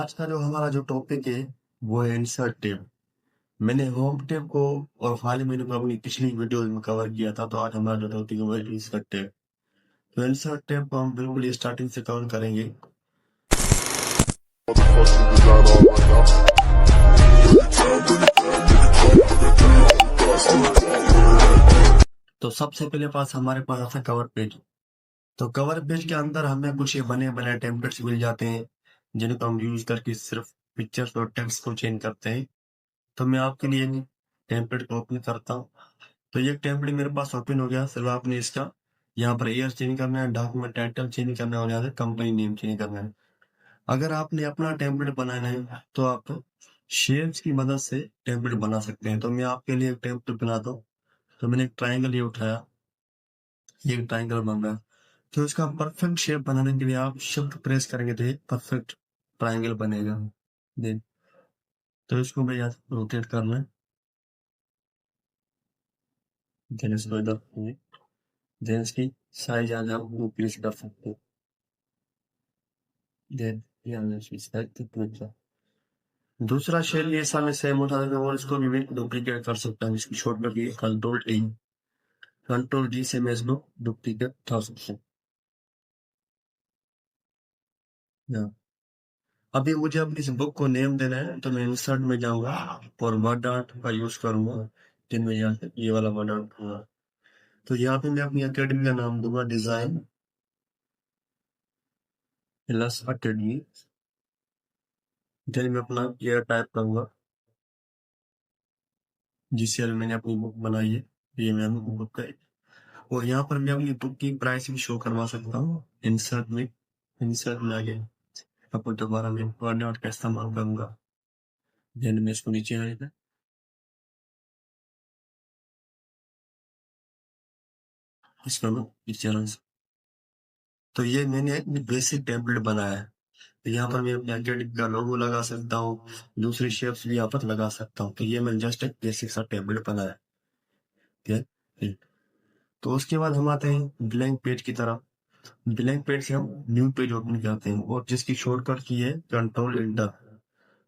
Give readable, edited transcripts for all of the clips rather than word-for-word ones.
आज का जो हमारा जो टॉपिक है वो है इंसर्ट टैब। मैंने होम टैब को और हाल ही में अपनी पिछली वीडियो में कवर किया था, तो आज हमारा जो टॉपिक है वो है इंसर्ट टैब। तो इंसर्ट टैब को हम बिल्कुल स्टार्टिंग से कवर करेंगे। तो सबसे पहले हमारे पास आता है कवर पेज। तो कवर पेज के अंदर हमें कुछ ये बने बनाए टेम्पलेट्स मिल जाते हैं, जिनको हम यूज करके सिर्फ पिक्चर्स और टेक्स्ट को चेंज करते हैं। तो मैं आपके लिए टेम्पलेट को ओपन करता हूँ। तो ये टेम्पलेट मेरे पास ओपन हो गया। सिर्फ आपने इसका यहाँ पर ईयर चेंज करना है, डॉक्यूमेंट टाइटल चेंज करना है और यहाँ से कंपनी नेम चेंज करना है। अगर आपने अपना टेम्पलेट बनाना है तो आप शेप्स की मदद से टेम्पलेट बना सकते हैं। तो मैं आपके लिए एक टेम्पलेट बनाता हूँ। तो मैंने एक ट्राइंगल ये उठाया, ये एक ट्राइंगल बन रहा है। तो इसका परफेक्ट शेप बनाने के लिए आप शिफ्ट प्रेस करेंगे तो एक परफेक्ट ट्राइंगल बनेगा। देन तो इसको मैं यहाँ से रोटेट करना है। देन इसको इधर देन इसकी साइज आज आप इंक्रीज कर सकते हैं। देन यहाँ इसकी साइज दूसरा शेप ये सामने सेम उठा देगा और इसको भी मैं डुप्लीकेट कर सकता हूँ। इसकी शॉर्टकट ये कंट्रोल डी से मैं इसको डुप्लीकेट उठा सकता हूँ। अभी मुझे अपनी इस बुक को नेम देना है, तो मैं इंसर्ट में जाऊंगा और वर्ड आर्ट का यूज करूंगा। दिन में यहाँ ये वाला वर्ड आर्ट दूंगा। तो यहाँ पे मैं अपनी अकेडमी का नाम दूंगा डिजाइन प्लस अकेडमी। देन मैं अपना ईयर टाइप करूंगा जिस ईयर मैंने अपनी बुक बनाई है, ये मैंने बुक का। और यहाँ पर मैं अपनी बुक की प्राइस भी शो करवा सकता हूँ। इंसर्ट में आगे आपको दोबारा मैं वर्ड आर्ट का इस्तेमाल करूंगा। देन मैं इसको नीचे आएगा, इसको मैं नीचे आना। तो ये मैंने एक बेसिक टेम्पलेट बनाया है। तो यहाँ पर मैं अपने अकेडमी का लोगो लगा सकता हूँ, दूसरी शेप्स भी यहाँ पर लगा सकता हूँ। तो ये मैंने जस्ट एक बेसिक सा टेम्पलेट बनाया है। ठीक है। तो उसके बाद हम आते हैं ब्लैंक पेज की तरफ। ब्लैंक पेज से हम न्यू पेज ओपन करते हैं और जिसकी शॉर्टकट की है कंट्रोल एंटर।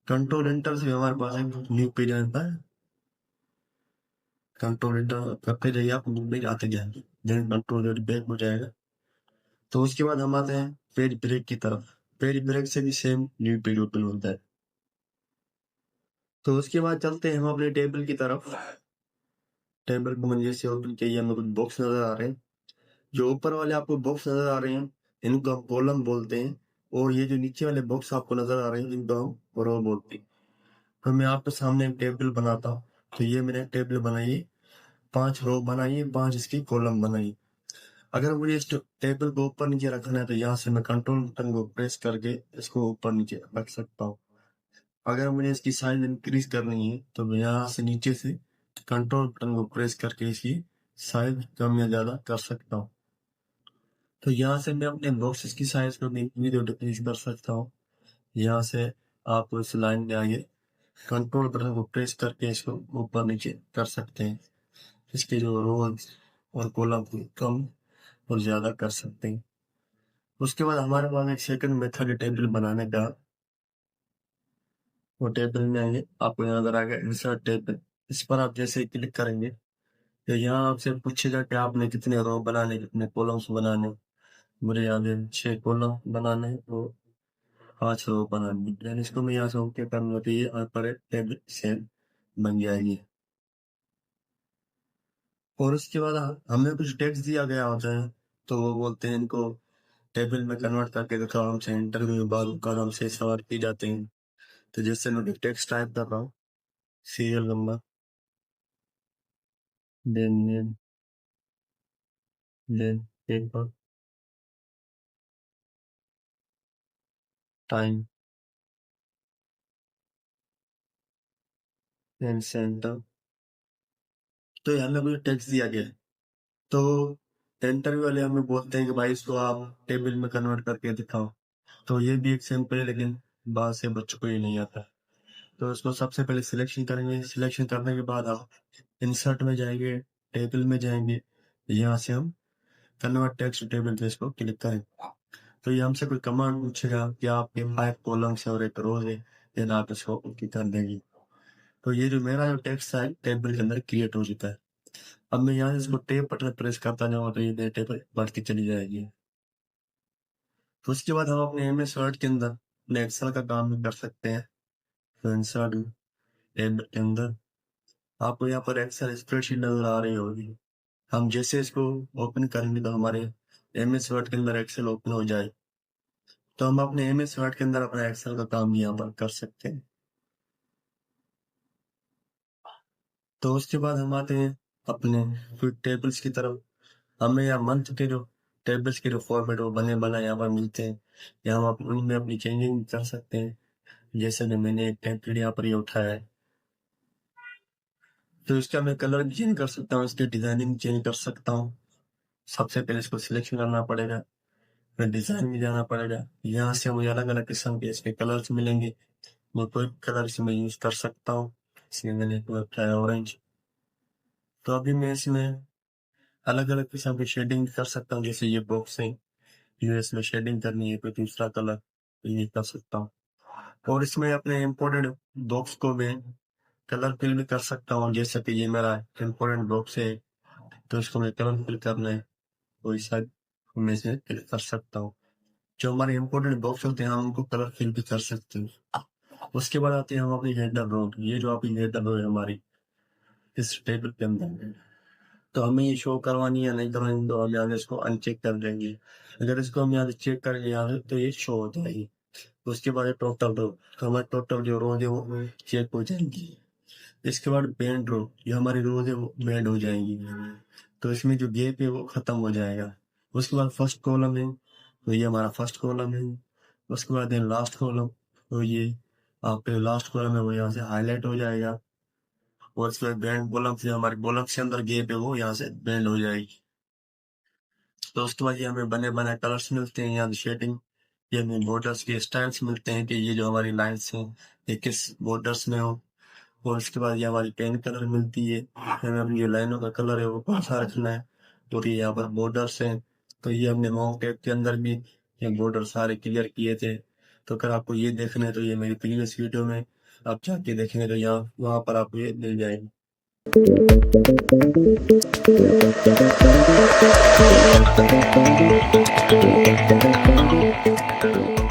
कंट्रोल एंटर से हमारे पास एक न्यू पेज आता है। कंट्रोल एंटर करते जाइए, आप न्यू पेज आते जाएंगे। देन कंट्रोल बैक हो जाएगा। तो उसके बाद हम आते हैं पेज ब्रेक की तरफ। पेज ब्रेक से भी सेम न्यू पेज ओपन होता है। तो उसके बाद चलते हैं हम अपने टेबल की तरफ। टेबल को मैंने जैसे ओपन किया, हमें कुछ बॉक्स नजर आ रहे हैं। जो ऊपर वाले आपको बॉक्स नजर आ रहे हैं इनको हम कॉलम बोलते हैं, और ये जो नीचे वाले बॉक्स आपको नजर आ रहे हैं इनको हम रो बोलते हैं। तो मैं आपके सामने एक टेबल बनाता हूँ। तो ये मैंने टेबल बनाई, 5 रो बनाई, 5 इसकी कॉलम बनाई। अगर मुझे इस टेबल को ऊपर नीचे रखना है तो यहाँ से मैं कंट्रोल बटन को प्रेस करके इसको ऊपर नीचे रख सकता हूँ। अगर मुझे इसकी साइज इंक्रीज करनी है तो मैं यहाँ से नीचे से कंट्रोल बटन को प्रेस करके इसकी साइज कम या ज्यादा कर सकता हूँ। तो यहाँ से मैं अपने बॉक्सेस की साइज को इंक्रीज और डिक्रीज कर सकता हूँ। यहाँ से आप इस लाइन में आगे कंट्रोल बटन को प्रेस करके इसको ऊपर नीचे कर सकते हैं। इसके जो रोज और कॉलम को कम और ज्यादा कर सकते हैं। उसके बाद हमारे पास एक सेकंड मेथड है टेबल बनाने का। वो टेबल में आएंगे, आपको यहाँ नजर आएगा इंसर्ट टेबल। इस पर आप जैसे ही क्लिक करेंगे तो यहाँ आपसे पूछेगा कि आपने कितने रो बनाने, कितने कॉलम्स बनाने। मुझे यहाँ पे 6 कॉलम बनाने हैं तो 5 रो बनानी है। Then इसको मैं यहाँ से ओके करूंगा तो ये यहाँ पर टेबल सेम बन जाएगी। और उसके बाद हमें कुछ टेक्स्ट दिया गया होता है, तो वो बोलते हैं इनको टेबल में कन्वर्ट करके दिखाओ। हमसे इंटरव्यू में बाद का हमसे सवाल किए जाते हैं। तो जैसे मैं टेक्स्ट टाइप कर रहा हूँ, serial number, then name, then paper, time, then centre. तो यहाँ हमें कुछ टेक्स्ट दिया गया है। तो इंटरव्यू वाले हमें बोलते हैं कि भाई इसको आप टेबल में कन्वर्ट करके दिखाओ। तो ये भी एक सिंपल है, लेकिन बाहर से बच्चों को ये नहीं आता। तो इसको सबसे पहले सिलेक्शन करेंगे। सिलेक्शन करने के बाद आप इंसर्ट में जाएंगे, टेबल में जाएंगे, यहाँ से हम कन्वर्ट टेक्स्ट टेबल पे इसको क्लिक करें। तो ये हमसे कोई कमांड पूछेगा कि आपके 5 कॉलम्स है और एक रोज है, देन आप इसको ओके कर देंगे। तो ये जो मेरा जो टेक्स्ट है टेबल के अंदर क्रिएट हो चुका है। अब मैं यहाँ से इसको टेब बटन प्रेस करता जाऊँ तो ये टेबल बढ़ती चली जाएगी। तो उसके बाद हम अपने MS वर्ड के अंदर अपने एक्सेल का काम भी कर सकते हैं। तो इंसर्ट टेबल के अंदर आपको यहाँ पर एक्सेल स्प्रेडशीट नजर आ रही होगी। हम जैसे इसको ओपन करेंगे तो हमारे MS वर्ड के अंदर एक्सेल ओपन हो जाए। तो हम अपने MS वर्ड के अंदर अपना एक्सेल का काम यहाँ पर कर सकते हैं। तो उसके बाद हम आते हैं अपने फिर टेबल्स की तरफ। हमें यहाँ मंथ के जो टेबल्स के जो फॉर्मेट वो बने बनाए यहाँ पर मिलते हैं, यहाँ हम उनमें अपनी चेंजिंग कर सकते हैं। जैसे कि मैंने एक टेम्पलेट यहाँ पर ये उठाया है, तो इसका मैं कलर भी चेंज कर सकता हूँ, इसकी डिजाइनिंग चेंज कर सकता हूँ। सबसे पहले इसको सिलेक्शन करना पड़ेगा, फिर डिजाइन में जाना पड़ेगा। यहाँ से मुझे अलग अलग किस्म के इसके कलर्स मिलेंगे, मैं कोई कलर इसमें यूज कर सकता हूँ। इसमें मैंने उठाया ऑरेंज। तो अभी मैं इसमें अलग अलग किस्म की शेडिंग कर सकता हूँ, जैसे ये बॉक्स है, यूएस में शेडिंग करनी है कोई दूसरा कलर, तो ये कर सकता हूँ। और इसमें अपने इम्पोर्टेंट बॉक्स को मैं कलर फिल भी कर सकता हूँ, जैसे कि ये मेरा इम्पोर्टेंट बॉक्स है तो इसको मैं कलर फिल करना है तो इस साइड मैं इसे फिल कर सकता हूँ। जो हमारे इम्पोर्टेंट बॉक्स होते हैं हम उनको कलर फिल भी कर सकते हैं। उसके बाद आते हैं हम अपनी हेडर रो। ये जो आपकी हेडर रो है हमारी इस टेबल के अंदर, तो हमें ये शो करवानी है नहीं करवानी, तो हम यहाँ से इसको अनचेक कर देंगे। अगर इसको हम यहाँ से चेक करेंगे यहाँ से तो ये शो हो जाएगी। उसके बाद टोटल रो, तो हमारे टोटल जो रोज है वो चेक हो जाएंगी। इसके बाद बैंड रो, ये हमारी रोज है वो बैंड हो जाएंगी, तो इसमें जो गैप है वो खत्म हो जाएगा। उसके बाद फर्स्ट कॉलम है तो ये हमारा फर्स्ट कॉलम है। उसके बाद लास्ट कॉलम, तो ये आपके लास्ट कॉलम है वो यहाँ से हाईलाइट हो जाएगा। और इसके बाद बैंड कॉलम से हमारे कॉलम के अंदर गैप है वो यहाँ से बैंड हो जाएगी। तो उसके बाद ये हमें बने बनाए कलर्स मिलते हैं, यहाँ शेडिंग, ये हमें बॉर्डर्स के स्टाइल्स मिलते हैं कि ये जो हमारी लाइन्स हैं ये किस बॉर्डर्स में हो। और उसके बाद ये हमारी पेन कलर मिलती है, हमें अपनी जो लाइनों का कलर है वो कौन सा रखना है। और ये यहाँ पर बॉर्डर्स हैं, तो ये हमने माउंट टेप के अंदर भी ये बॉर्डर सारे क्लियर किए थे। तो अगर आपको ये देखना है तो ये मेरी प्रीवियस वीडियो में आप जाके देखेंगे तो यहाँ वहाँ पर आपको ये मिल जाएगी। Thank you.